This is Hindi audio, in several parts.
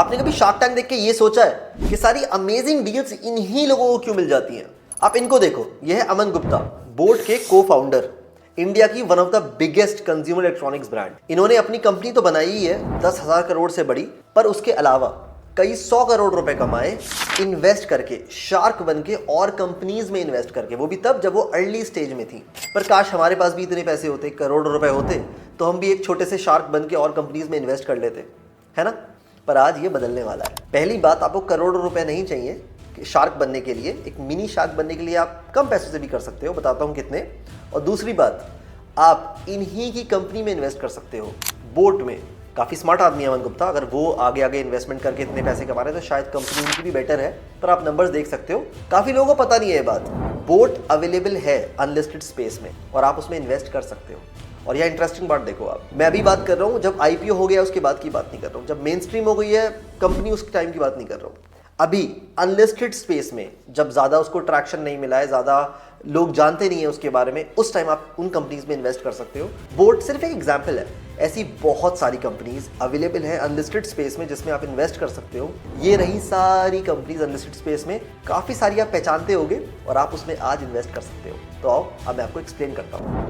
आपने कभी शार्क टैंक देख के ये सोचा है कि सारी अमेजिंग डील्स इन्हीं लोगों को क्यों मिल जाती हैं? आप इनको देखो, ये है अमन गुप्ता, बोट के को फाउंडर, इंडिया की one of the biggest consumer electronics brand. इन्होंने अपनी कंपनी तो बनाई ही है 10,000 करोड़ से बड़ी, पर उसके अलावा कई 100 करोड़ रुपए कमाए इन्वेस्ट करके, शार्क बन के और कंपनीज में इन्वेस्ट करके, वो भी तब जब वो अर्ली स्टेज में थी। पर काश हमारे पास भी इतने पैसे होते, करोड़ रुपए होते, तो हम भी एक छोटे से शार्क बन के और कंपनीज में इन्वेस्ट कर लेते, है ना? पर आज ये बदलने वाला है। पहली बात, आपको करोड़ों रुपए नहीं चाहिए कि शार्क बनने के लिए। एक मिनी शार्क बनने के लिए आप कम पैसों से भी कर सकते हो, बताता हूँ कितने। और दूसरी बात, आप इन्हीं की कंपनी में इन्वेस्ट कर सकते हो, बोट में। काफ़ी स्मार्ट आदमी है अमन गुप्ता, अगर वो आगे आगे इन्वेस्टमेंट करके इतने पैसे कमा रहे हैं तो शायद कंपनी उनकी भी बेटर है। पर आप नंबर्स देख सकते हो, काफ़ी लोगों को पता नहीं है ये बात। बोट अवेलेबल है अनलिस्टेड स्पेस में और आप उसमें इन्वेस्ट कर सकते हो। और यह इंटरेस्टिंग बात देखो, आप, मैं अभी बात कर रहा हूँ जब आईपीओ हो गया उसके बाद की बात नहीं कर रहा हूँ, जब मेन स्ट्रीम हो गई है कंपनी उस टाइम की बात नहीं कर रहा हूँ। अभी अनलिस्टेड स्पेस में जब ज़्यादा उसको ट्रैक्शन नहीं मिला है, ज़्यादा लोग जानते नहीं है उसके बारे में, उस टाइम आप उन कंपनीज में इन्वेस्ट कर सकते हो। बोट सिर्फ एक एग्जाम्पल है, ऐसी बहुत सारी कंपनीज अवेलेबल है अनलिस्टेड स्पेस में जिसमें आप इन्वेस्ट कर सकते हो। ये रही सारी कंपनीज अनलिस्टेड स्पेस में, काफ़ी सारी आप पहचानते होगे और आप उसमें आज इन्वेस्ट कर सकते हो। तो आओ अब मैं आपको एक्सप्लेन करता हूँ।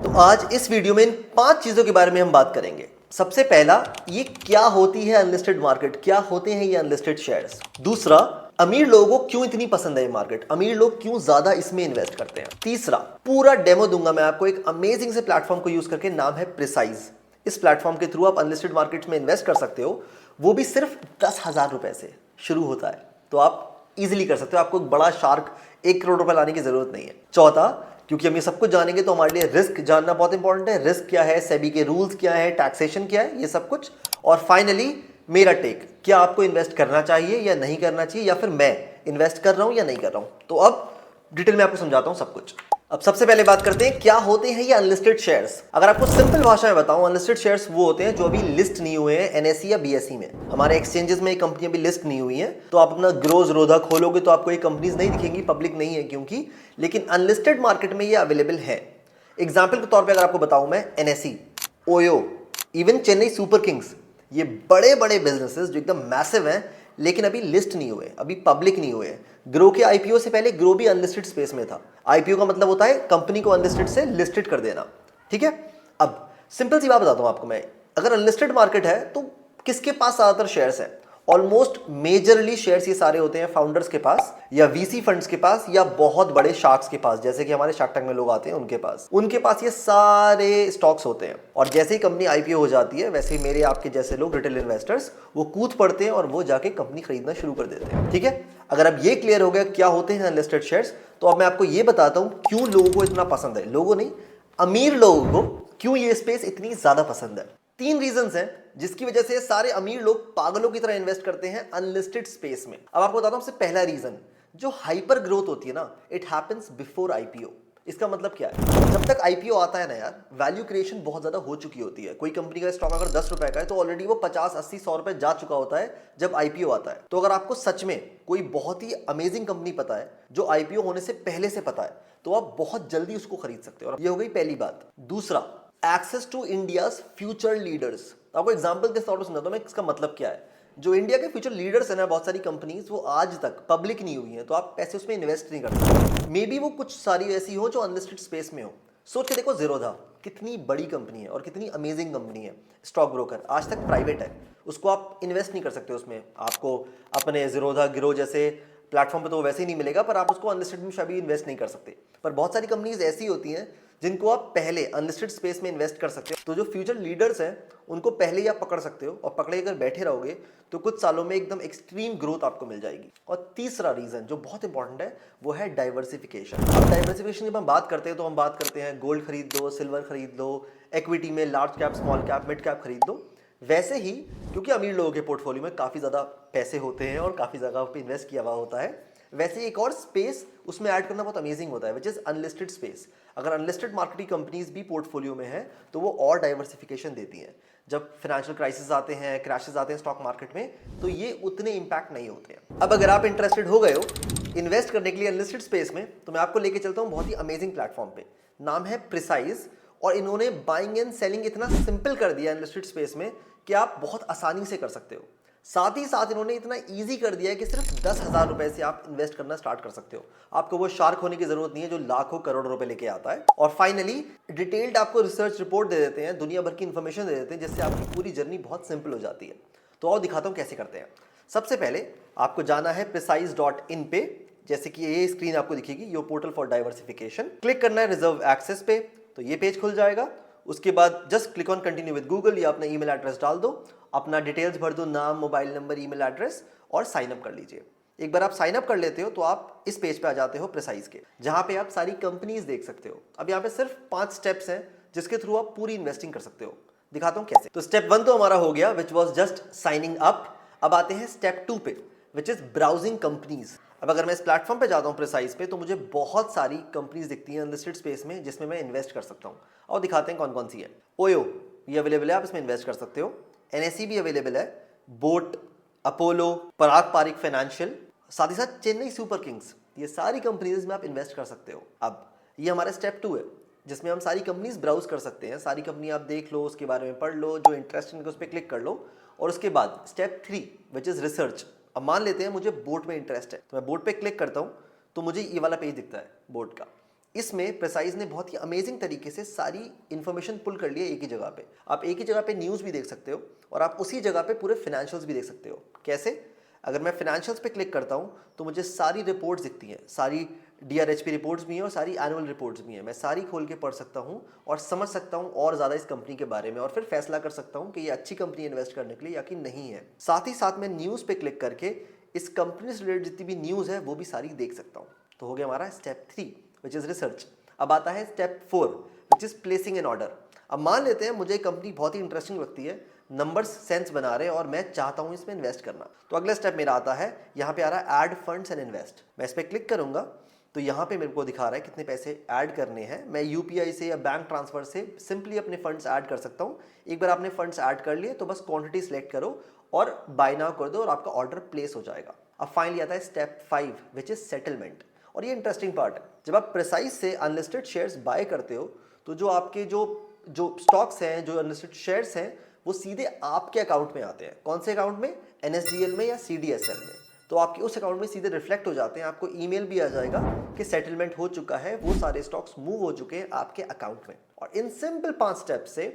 तो आज इस वीडियो में इन 5 चीजों के बारे में हम बात करेंगे। सबसे पहला, ये क्या होती है अनलिस्टेड मार्केट, क्या होते हैं ये अनलिस्टेड शेयर्स। दूसरा, अमीर लोगों को क्यों इतनी पसंद है ये मार्केट, अमीर लोग क्यों ज्यादा इसमें इन्वेस्ट करते हैं। तीसरा, पूरा डेमो दूंगा मैं आपको एक अमेजिंग से प्लेटफॉर्म को यूज करके, नाम है प्रिसाइज। इस प्लेटफॉर्म के थ्रू आप अनलिस्टेड मार्केट में इन्वेस्ट कर सकते हो, वो भी सिर्फ 10,000 रुपए से शुरू होता है। तो आप इजिली कर सकते हो, आपको एक बड़ा शार्क 1 करोड़ रुपए लाने की जरूरत नहीं है। चौथा, क्योंकि हम ये सब कुछ जानेंगे तो हमारे लिए रिस्क जानना बहुत इंपॉर्टेंट है। रिस्क क्या है, सेबी के रूल्स क्या है, टैक्सेशन क्या है, ये सब कुछ। और फाइनली मेरा टेक, क्या आपको इन्वेस्ट करना चाहिए या नहीं करना चाहिए, या फिर मैं इन्वेस्ट कर रहा हूं या नहीं कर रहा हूं। तो अब डिटेल में आपको समझाता हूं सब कुछ। अब सबसे पहले बात करते हैं क्या होते हैं ये अनलिस्टेड शेयर्स। अगर आपको सिंपल भाषा में बताऊं, अनलिस्टेड शेयर्स वो होते हैं जो अभी लिस्ट नहीं हुए हैं एनएसई या बीएसई में। हमारे एक्सचेंजेस में ये कंपनी अभी लिस्ट नहीं हुई है, तो आप अपना ग्रो ज़ीरोधा खोलोगे तो आपको ये कंपनीज नहीं दिखेंगी, पब्लिक नहीं है क्योंकि, लेकिन अनलिस्टेड मार्केट में ये अवेलेबल है। एग्जाम्पल के तौर पर अगर आपको बताऊं मैं, NSE, OYO, even Chennai super Kings, ये बड़े बड़े बिजनेसेस जो एकदम मैसिव हैं लेकिन अभी लिस्ट नहीं हुए, अभी पब्लिक नहीं हुए। ग्रो के आईपीओ से पहले ग्रो भी अनलिस्टेड स्पेस में था। आईपीओ का मतलब होता है कंपनी को अनलिस्टेड से लिस्टेड कर देना, ठीक है। अब सिंपल सी बात बताता हूं आपको मैं, अगर अनलिस्टेड मार्केट है तो किसके पास ज्यादातर शेयर्स है? ऑलमोस्ट मेजरली शेयर्स ये सारे होते हैं फाउंडर्स के पास, या वीसी फंड्स के पास, या बहुत बड़े शार्क्स के पास, जैसे कि हमारे शार्क टैंक में लोग आते हैं उनके पास ये सारे स्टॉक्स होते हैं। और जैसे ही कंपनी आईपीओ हो जाती है, वैसे ही मेरे आपके जैसे लोग, रिटेल इन्वेस्टर्स, वो कूद पड़ते हैं और वो जाके कंपनी खरीदना शुरू कर देते हैं, ठीक है। अगर अब ये क्लियर हो गया क्या होते हैं अनलिस्टेड शेयर्स, तो अब मैं आपको ये बताता हूं क्यों लोगों को इतना पसंद है। लोगों नहीं, अमीर लोगों को क्यों ये स्पेस इतनी ज्यादा पसंद है। 3 रीजंस हैं जिसकी वजह से सारे अमीर लोग पागलों की तरह इन्वेस्ट करते हैं अनलिस्टेड स्पेस में। अब आपको बताता हूं सबसे पहला रीजन, जो हाइपर ग्रोथ होती है ना, इट हैपेंस बिफोर आईपीओ। इसका मतलब क्या है? जब तक आईपीओ आता है ना यार, वैल्यू क्रिएशन बहुत ज्यादा हो चुकी होती है। कोई कंपनी का स्टॉक अगर 10 रुपए का है तो ऑलरेडी वो 50, 80, 100 रुपए जा चुका होता है जब आईपीओ आता है। तो अगर आपको सच में कोई बहुत ही अमेजिंग कंपनी पता है जो आईपीओ होने से पहले से पता है, तो आप बहुत जल्दी उसको खरीद सकते हो। और ये हो गई पहली बात। दूसरा, access to India's future leaders. आपको एग्जांपल के तौर पर समझाता हूं मैं इसका मतलब क्या है। जो इंडिया के फ्यूचर लीडर्स है ना, बहुत सारी कंपनीज, वो आज तक पब्लिक नहीं हुई हैं, तो आप पैसे उसमें इन्वेस्ट नहीं करते। मे बी वो कुछ सारी ऐसी हो जो अनलिस्टेड स्पेस में हो। सोच के देखो, ज़ीरोधा कितनी बड़ी कंपनी है और कितनी अमेजिंग कंपनी है। स्टॉक ब्रोकर आज तक प्राइवेट है, उसको आप इन्वेस्ट नहीं कर सकते उसमें। आपको अपने ज़ीरोधा, गिरो जैसे प्लेटफॉर्म पे तो वैसे ही नहीं मिलेगा, पर आप उसको अनलिस्टेड में शायद इन्वेस्ट नहीं कर सकते। पर बहुत सारी कंपनीज ऐसी होती हैं जिनको आप पहले अनलिस्टेड स्पेस में इन्वेस्ट कर सकते हो। तो जो फ्यूचर लीडर्स हैं उनको पहले ही आप पकड़ सकते हो, और पकड़े अगर बैठे रहोगे तो कुछ सालों में एकदम एक्सट्रीम ग्रोथ आपको मिल जाएगी। और तीसरा रीजन जो बहुत इंपॉर्टेंट है वो है डाइवर्सिफिकेशन। अब डाइवर्सिफिकेशन की हम बात करते हैं तो हम बात करते हैं गोल्ड खरीद लो, सिल्वर खरीद लो, इक्विटी में large cap, small cap, mid cap खरीद लो। वैसे ही क्योंकि अमीर लोगों के पोर्टफोलियो में काफ़ी ज़्यादा पैसे होते हैं और काफ़ी जगह पे इन्वेस्ट किया हुआ होता है, वैसे एक और स्पेस उसमें ऐड करना बहुत अमेजिंग होता है, विच इज़ अनलिस्टेड स्पेस। अगर अनलिस्टेड मार्केटिंग कंपनीज भी पोर्टफोलियो में है तो वो और डाइवर्सिफिकेशन देती हैं। जब फाइनेंशियल क्राइसिस आते हैं, क्रैशेस आते हैं स्टॉक मार्केट में, तो ये उतने इंपैक्ट नहीं होते हैं। अब अगर आप इंटरेस्टेड हो गए हो इन्वेस्ट करने के लिए अनलिस्टेड स्पेस में, तो मैं आपको लेके चलता हूँ बहुत ही अमेजिंग प्लेटफॉर्म पे। नाम है प्रिसाइज, और इन्होंने बाइंग एंड सेलिंग इतना सिंपल कर दिया अनलिस्टेड स्पेस में कि आप बहुत आसानी से कर सकते हो। साथ ही साथ इन्होंने इतना इजी कर दिया है कि सिर्फ 10,000 रुपए से आप इन्वेस्ट करना स्टार्ट कर सकते हो। आपको वो शार्क होने की जरूरत नहीं है जो लाखों करोड़ों रुपए लेके आता है। और फाइनली डिटेल्ड आपको रिसर्च रिपोर्ट दे देते हैं, दुनिया भर की इंफॉर्मेशन दे देते हैं, जिससे आपकी पूरी जर्नी बहुत सिंपल हो जाती है। तो और दिखाता हूं कैसे करते हैं। सबसे पहले आपको जाना है precise.in पे, जैसे कि ये स्क्रीन आपको दिखेगी, your portal for diversification. Click करना है रिजर्व एक्सेस पे, तो ये पेज खुल जाएगा। उसके बाद just click on continue with Google, या अपना ईमेल एड्रेस डाल दो, अपना डिटेल्स भर दो, नाम, मोबाइल नंबर, ईमेल एड्रेस, और साइन अप कर लीजिए। एक बार आप साइन अप कर लेते हो तो आप इस पेज पे आ जाते हो प्रिसाइज के, जहां पे आप सारी कंपनीज देख सकते हो। अब यहाँ पे सिर्फ 5 स्टेप्स हैं जिसके थ्रू आप पूरी इन्वेस्टिंग कर सकते हो। दिखाता हूं कैसे। तो स्टेप 1 तो हमारा हो गया, which was just signing up. अब आते हैं स्टेप 2 पे, विच इज ब्राउजिंग कंपनीज। अब अगर मैं इस प्लेटफॉर्म पे जाता हूं प्रिसाइज पे, तो मुझे बहुत सारी कंपनीज दिखती हैं अनलिस्टेड स्पेस में जिसमें मैं इन्वेस्ट कर सकता हूं। और दिखाते हैं कौन कौन सी है। ओयो ये अवेलेबल है, आप इसमें इन्वेस्ट कर सकते हो। एनएसई भी अवेलेबल है, बोट, अपोलो, पराग पारिक फाइनेंशियल, साथ ही साथ चेन्नई सुपर किंग्स, ये सारी कंपनीज में आप इन्वेस्ट कर सकते हो। अब ये हमारा स्टेप 2 है, जिसमें हम सारी कंपनीज ब्राउज कर सकते हैं। सारी कंपनी आप देख लो, उसके बारे में पढ़ लो, जो इंटरेस्टिंग है उस पर क्लिक कर लो। और उसके बाद स्टेप 3 विच इज रिसर्च। अब मान लेते हैं मुझे बोट में इंटरेस्ट है, तो मैं बोट पे क्लिक करता हूं, तो मुझे ये वाला पेज दिखता है बोट का। इसमें प्रिसाइज ने बहुत ही अमेजिंग तरीके से सारी इंफॉर्मेशन पुल कर लिया एक ही जगह पे। आप एक ही जगह पे न्यूज़ भी देख सकते हो, और आप उसी जगह पे पूरे फाइनेंशियल्स भी देख सकते हो। कैसे? अगर मैं फाइनेंशियल्स पे क्लिक करता हूँ तो मुझे सारी रिपोर्ट्स दिखती हैं, सारी DRHP रिपोर्ट्स भी हैं और सारी एनुअल रिपोर्ट्स भी हैं। मैं सारी खोल के पढ़ सकता हूँ और समझ सकता हूँ और ज़्यादा इस कंपनी के बारे में, और फिर फैसला कर सकता हूँ कि ये अच्छी कंपनी इन्वेस्ट करने के लिए या कि नहीं है। साथ ही साथ मैं न्यूज़ पे क्लिक करके इस कंपनी से रिलेटेड जितनी भी न्यूज़ है वो भी सारी देख सकता हूँ। तो हो गया हमारा स्टेप 3 विच इज़ रिसर्च। अब आता है step 4 which is placing an order. अब मान लेते हैं मुझे कंपनी बहुत ही इंटरेस्टिंग लगती है, नंबर्स सेंस बना रहे हैं और मैं चाहता हूं इसमें इन्वेस्ट करना। तो अगला स्टेप मेरा आता है, यहाँ पे आ रहा है ऐड फंड्स एंड इन्वेस्ट। मैं इस पर क्लिक करूंगा तो यहाँ पे मेरे को दिखा रहा है कितने पैसे ऐड करने हैं। मैं UPI से या बैंक ट्रांसफर से सिंपली अपने फंड्स ऐड कर सकता हूँ। एक बार आपने फंड्स ऐड कर लिए तो बस क्वांटिटी सिलेक्ट करो और बाय नाउ कर दो और आपका ऑर्डर प्लेस हो जाएगा। अब फाइनली आता है स्टेप 5 विच इज सेटलमेंट। और ये इंटरेस्टिंग पार्ट है, जब आप प्रिसाइज से अनलिस्टेड शेयर्स बाय करते हो तो जो आपके जो स्टॉक्स हैं, जो अनलिस्टेड शेयर्स हैं, वो सीधे आपके अकाउंट में आते हैं। कौन से अकाउंट में? NSDL में या CDSL में। तो आपके उस अकाउंट में सीधे रिफ्लेक्ट हो जाते हैं। आपको ईमेल भी आ जाएगा कि सेटलमेंट हो चुका है, वो सारे स्टॉक्स मूव हो चुके हैं आपके अकाउंट में। और इन सिंपल 5 स्टेप से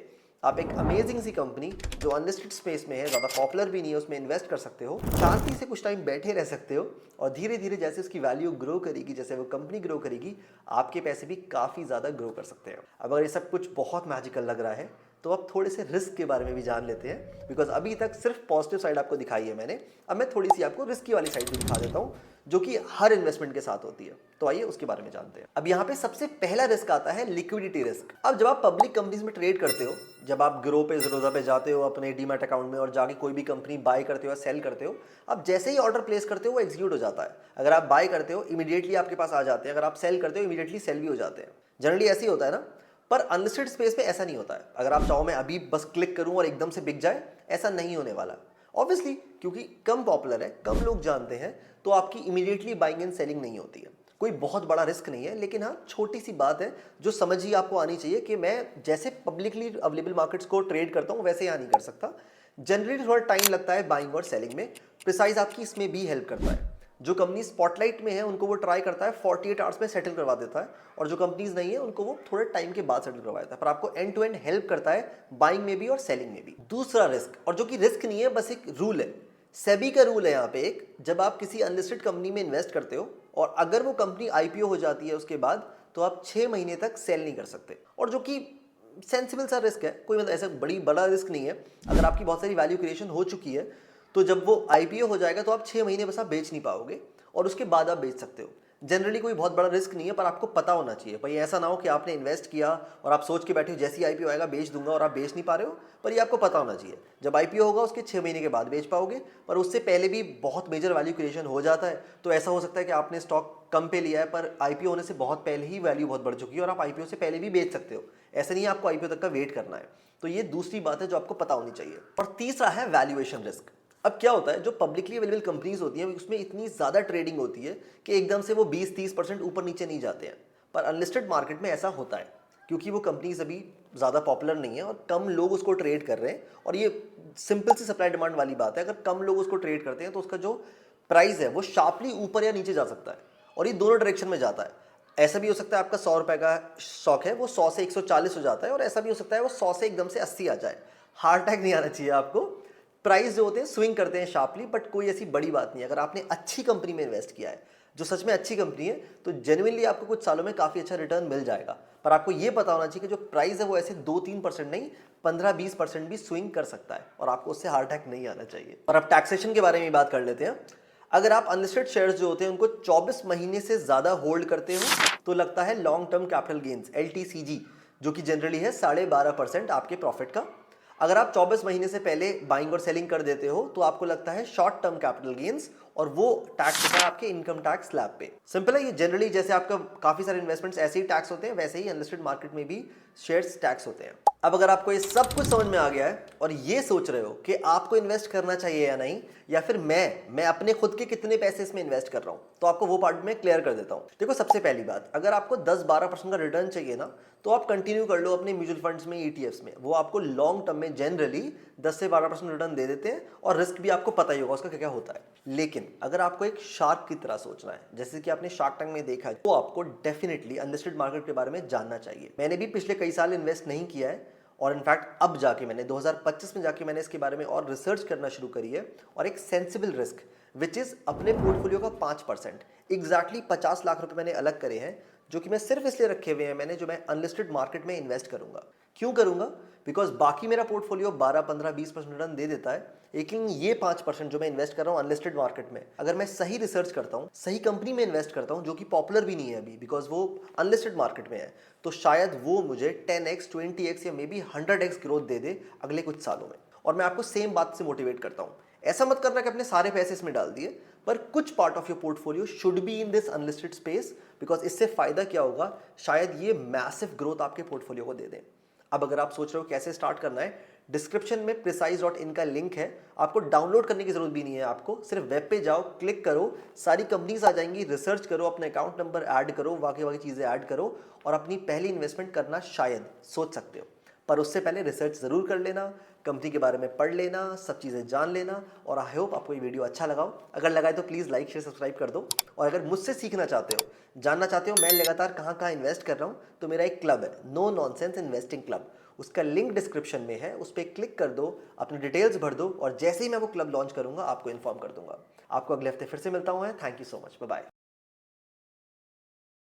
आप एक अमेजिंग सी कंपनी जो अनलिस्टेड स्पेस में है, ज़्यादा पॉपुलर भी नहीं है, उसमें इन्वेस्ट कर सकते हो। शांति से कुछ टाइम बैठे रह सकते हो और धीरे धीरे जैसे उसकी वैल्यू ग्रो करेगी, जैसे वो कंपनी ग्रो करेगी, आपके पैसे भी काफ़ी ज़्यादा ग्रो कर सकते हैं। अब अगर ये सब कुछ बहुत मैजिकल लग रहा है तो अब थोड़े से रिस्क के बारे में भी जान लेते हैं, बिकॉज अभी तक सिर्फ पॉजिटिव साइड आपको दिखाई है मैंने। अब मैं थोड़ी सी आपको रिस्की वाली साइड भी दिखा देता हूँ, जो कि हर इन्वेस्टमेंट के साथ होती है। तो आइए उसके बारे में जानते हैं। अब यहाँ पे सबसे पहला रिस्क आता है लिक्विडिटी रिस्क। अब जब आप पब्लिक कंपनीज में ट्रेड करते हो, जब आप ग्रो पे ज़ीरोधा पे जाते हो अपने डीमैट अकाउंट में और जाके कोई भी कंपनी बाय करते हो या सेल करते हो, अब जैसे ही ऑर्डर प्लेस करते हो वो एग्जीक्यूट हो जाता है। अगर आप बाय करते हो इमीडिएटली आपके पास आ जाते हैं, अगर आप सेल करते हो इमीडिएटली सेल भी हो जाते हैं। जनरली ऐसे ही होता है ना। पर अनलिस्टेड स्पेस पे ऐसा नहीं होता है। अगर आप चाहो मैं अभी बस क्लिक करूं और एकदम से बिक जाए, ऐसा नहीं होने वाला। ऑब्वियसली क्योंकि कम पॉपुलर है, कम लोग जानते हैं, तो आपकी इमीडिएटली बाइंग एंड सेलिंग नहीं होती है। कोई बहुत बड़ा रिस्क नहीं है, लेकिन हाँ छोटी सी बात है जो समझ ही आपको आनी चाहिए कि मैं जैसे पब्लिकली अवेलेबल मार्केट्स को ट्रेड करता हूँ वैसे यहाँ नहीं कर सकता। जनरली थोड़ा टाइम लगता है बाइंग और सेलिंग में। प्रिसाइज आपकी इसमें भी हेल्प करता है। जो कंपनी स्पॉटलाइट में है उनको वो ट्राई करता है 48 आवर्स में सेटल करवा देता है, और जो कंपनीज नहीं है उनको वो थोड़े टाइम के बाद सेटल करवा देता है। पर आपको एंड टू एंड हेल्प करता है बाइंग में भी और सेलिंग में भी। दूसरा रिस्क, और जो कि रिस्क नहीं है बस एक रूल है, सेबी का रूल है यहाँ पे एक, जब आप किसी अनलिस्टेड कंपनी में इन्वेस्ट करते हो और अगर वो कंपनी IPO हो जाती है उसके बाद, तो आप 6 महीने तक सेल नहीं कर सकते। और जो कि सेंसिबल सा रिस्क है, कोई मतलब ऐसा बड़ा रिस्क नहीं है। अगर आपकी बहुत सारी वैल्यू क्रिएशन हो चुकी है तो जब वो IPO हो जाएगा तो आप 6 महीने बस आप बेच नहीं पाओगे और उसके बाद आप बेच सकते हो। जनरली कोई बहुत बड़ा रिस्क नहीं है, पर आपको पता होना चाहिए। पर ये ऐसा ना हो कि आपने इन्वेस्ट किया और आप सोच के बैठे हो जैसे ही IPO आएगा बेच दूंगा और आप बेच नहीं पा रहे हो। पर ये आपको पता होना चाहिए जब IPO होगा उसके 6 महीने के बाद बेच पाओगे, पर उससे पहले भी बहुत मेजर वैल्यू क्रिएशन हो जाता है। तो ऐसा हो सकता है कि आपने स्टॉक कम पे लिया है पर IPO होने से बहुत पहले ही वैल्यू बहुत बढ़ चुकी है और आप IPO से पहले भी बेच सकते हो। ऐसा नहीं है आपको IPO तक का वेट करना है। तो ये दूसरी बात है जो आपको पता होनी चाहिए। और तीसरा है वैल्यूएशन रिस्क। अब क्या होता है, जो पब्लिकली अवेलेबल कंपनीज होती हैं उसमें इतनी ज़्यादा ट्रेडिंग होती है कि एकदम से वो 20-30% ऊपर नीचे नहीं जाते हैं। पर अनलिस्टेड मार्केट में ऐसा होता है क्योंकि वो कंपनीज अभी ज़्यादा पॉपुलर नहीं है और कम लोग उसको ट्रेड कर रहे हैं। और ये सिंपल सी सप्लाई डिमांड वाली बात है, अगर कम लोग उसको ट्रेड करते हैं तो उसका जो प्राइस है वो शार्पली ऊपर या नीचे जा सकता है, और ये दोनों डायरेक्शन में जाता है। ऐसा भी हो सकता है आपका 100 रुपए का स्टॉक है वो 100 से 140 हो जाता है, और ऐसा भी हो सकता है वो 100 से एकदम से 80 आ जाए। हार्ट अटैक नहीं आना चाहिए आपको। प्राइस जो होते हैं स्विंग करते हैं शार्पली, बट कोई ऐसी बड़ी बात नहीं है। अगर आपने अच्छी कंपनी में इन्वेस्ट किया है जो सच में अच्छी कंपनी है, तो जेन्युइनली आपको कुछ सालों में काफ़ी अच्छा रिटर्न मिल जाएगा। पर आपको ये पता होना चाहिए कि जो प्राइस है वो ऐसे 2-3% नहीं, 15-20% भी स्विंग कर सकता है, और आपको उससे हार्ट अटैक नहीं आना चाहिए। और अब टैक्सेशन के बारे में बात कर लेते हैं। अगर आप अनलिस्टेड शेयर्स जो होते हैं उनको 24 महीने से ज़्यादा होल्ड करते हो तो लगता है long term capital gains, LTCG, जो कि जनरली है 12.5% आपके प्रॉफिट का। अगर आप 24 महीने से पहले बाइंग और सेलिंग कर देते हो तो आपको लगता है शॉर्ट टर्म कैपिटल गेन्स, और वो टैक्स होता है आपके इनकम टैक्स स्लैब पे। सिंपल है ये। जनरली जैसे आपका काफी सारे इन्वेस्टमेंट्स ऐसे ही टैक्स होते हैं, वैसे ही अनलिस्टेड मार्केट में भी शेयर्स टैक्स होते हैं। अब अगर आपको ये सब कुछ समझ में आ गया है और ये सोच रहे हो कि आपको इन्वेस्ट करना चाहिए या नहीं, या फिर मैं अपने खुद के कितने पैसे इसमें इन्वेस्ट कर रहा हूं, तो आपको वो पार्ट में क्लियर कर देता हूं। देखो, सबसे पहली बात, अगर आपको 10-12% का रिटर्न चाहिए ना, तो आप कंटिन्यू कर लो अपने म्यूचुअल फंड्स में, ETFs में। वो आपको लॉन्ग टर्म में जनरली 10 से 12% रिटर्न दे देते हैं, और रिस्क भी आपको पता ही होगा उसका क्या क्या होता है। लेकिन अगर आपको एक शार्क की तरह सोचना है, जैसे कि आपने शार्क टैंक में देखा है, तो आपको डेफिनेटली अनलिस्टेड मार्केट के बारे में जानना चाहिए। मैंने भी पिछले कई साल इन्वेस्ट नहीं किया है, और इनफैक्ट अब जाके मैंने 2025 में जाके मैंने इसके बारे में और रिसर्च करना शुरू करी है, और एक सेंसिबल रिस्क विच इज अपने पोर्टफोलियो का 5%, एग्जैक्टली 50 लाख रुपए मैंने अलग करे हैं, जो कि मैं सिर्फ इसलिए रखे हुए हैं मैंने, जो मैं अनलिस्टेड मार्केट में इन्वेस्ट करूंगा। क्यों करूंगा? बिकॉज बाकी मेरा पोर्टफोलियो 12-15-20% रिटर्न दे देता है, लेकिन ये 5% जो मैं इन्वेस्ट कर रहा हूँ अनलिस्टेड मार्केट में, अगर मैं सही रिसर्च करता हूँ, सही कंपनी में इन्वेस्ट करता हूँ, जो कि पॉपुलर भी नहीं है अभी बिकॉज वो अनलिस्टेड मार्केट में है, तो शायद वो मुझे 10x 20x या मे बी 100x ग्रोथ दे दे अगले कुछ सालों में। और मैं आपको सेम बात से मोटिवेट करता हूँ। ऐसा मत करना कि अपने सारे पैसे इसमें डाल दिए, पर कुछ part of your portfolio should be in this unlisted space, because इससे फायदा क्या होगा, शायद ये मैसिव ग्रोथ आपके पोर्टफोलियो को दे दें। अब अगर आप सोच रहे हो कैसे स्टार्ट करना है, डिस्क्रिप्शन में precise.in का लिंक है। आपको डाउनलोड करने की जरूरत भी नहीं है, आपको सिर्फ वेब पे जाओ, क्लिक करो, सारी कंपनीज आ जाएंगी, रिसर्च करो, अपने अकाउंट नंबर ऐड करो, बाकी चीजें ऐड करो, और अपनी पहली इन्वेस्टमेंट करना शायद सोच सकते हो। पर उससे पहले रिसर्च जरूर कर लेना, कंपनी के बारे में पढ़ लेना, सब चीज़ें जान लेना। और आई होप आपको ये वीडियो अच्छा लगा हो। अगर लगा है तो प्लीज़ लाइक शेयर सब्सक्राइब कर दो। और अगर मुझसे सीखना चाहते हो, जानना चाहते हो मैं लगातार कहाँ कहाँ इन्वेस्ट कर रहा हूँ, तो मेरा एक क्लब है, नो नॉनसेंस इन्वेस्टिंग क्लब। उसका लिंक डिस्क्रिप्शन में है, उस पर क्लिक कर दो, अपनी डिटेल्स भर दो, और जैसे ही मैं वो क्लब लॉन्च करूंगा आपको इन्फॉर्म कर दूंगा। आपको अगले हफ्ते फिर से मिलता हूँ। Thank you so much, bye bye.